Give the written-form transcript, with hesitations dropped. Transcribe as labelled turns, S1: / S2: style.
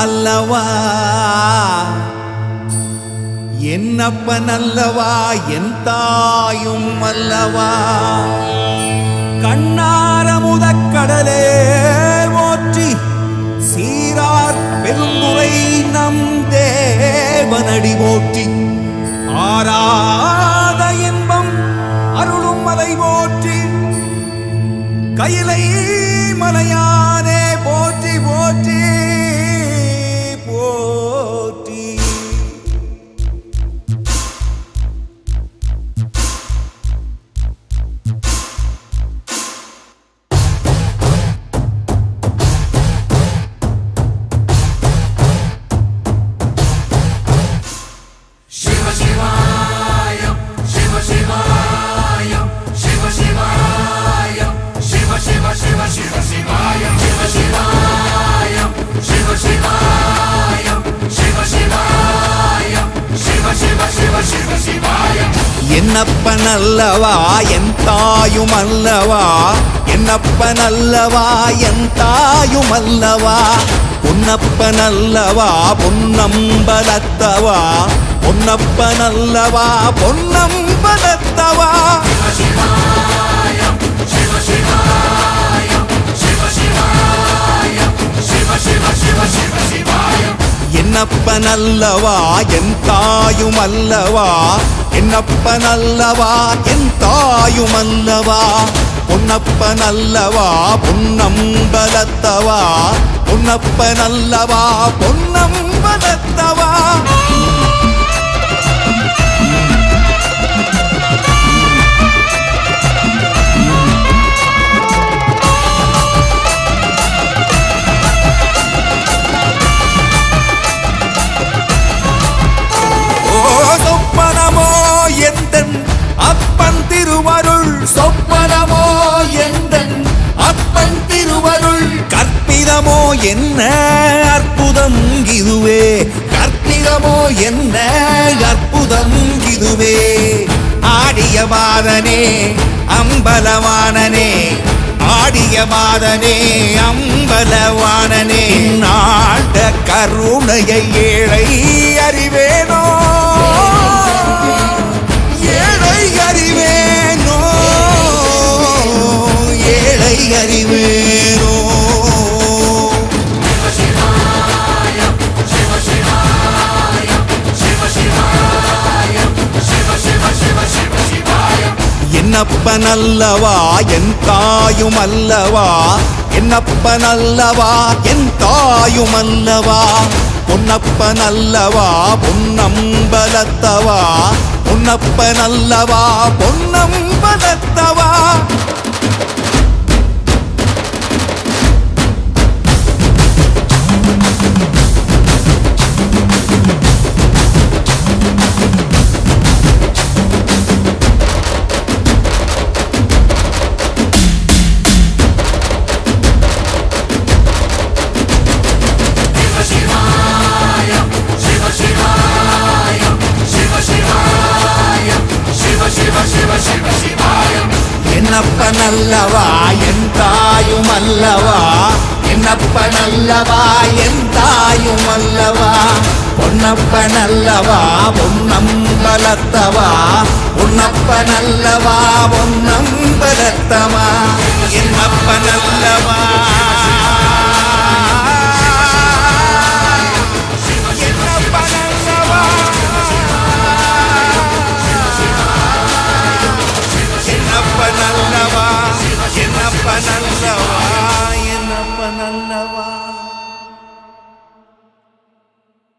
S1: அல்லவா என்னப்பன் அல்லவா என் தாயும் அல்லவா கண்ணார முதக்கடலே போற்றி சீரார் பெருந்துரை நம் தேவனடி போற்றி ஆராத இன்பம் அருளும் மலை போற்றி கையிலை மலையானே போற்றி போற்றி போற்றி என்னப்பன் அல்லவா என் தாயும் அல்லவா என்னப்பன் அல்லவா என் தாயும் அல்லவா பொன்னப்பன் அல்லவா பொன்னம்பலத்தவா பொன்னப்பன் அல்லவா பொன்னம்பலத்தவா என்னப்பன் அல்லவா என் தாயும் அல்லவா என்னப்பன் அல்லவா என் தாயும் அல்லவா பொன்னப்பன் அல்லவா பொன்னம்பலத்தவா பொன்னப்பன் அல்லவா பொன்னம்பலத்தவா சொப்பனமோ எந்தன் அப்பன் திருவருள் சொப்பனமோ எந்தன் அப்பன் திருவருள் கற்பிதமோ என்ன அற்புதம் இதுவே கற்பிதமோ என்ன அற்புதம் இதுவே ஆடிய பாதனே அம்பலவானனே ஆடிய பாதனே அம்பலவானனே நாட்ட கருணையை ஏழை அறிவேனோ ஏழை அறிவேனோ ஏழை அறிவேனோ என்னப்பன் அல்லவா என் தாயும் அல்லவா என்னப்பன் அல்லவா என் தாயும் அல்லவா பொன்னப்பன் அல்லவா பொன்னம்பலத்தவா பொன்னப்பன் அல்லவா பொன்னம்பலத்தவா என்னப்பன் அல்லவா என் தாயும் அல்லவா என்னப்பன் அல்லவா என் தாயும் அல்லவா பொன்னப்பன் அல்லவா பொன்னம்பலத்தவா பொன்னப்பன் அல்லவா பொன்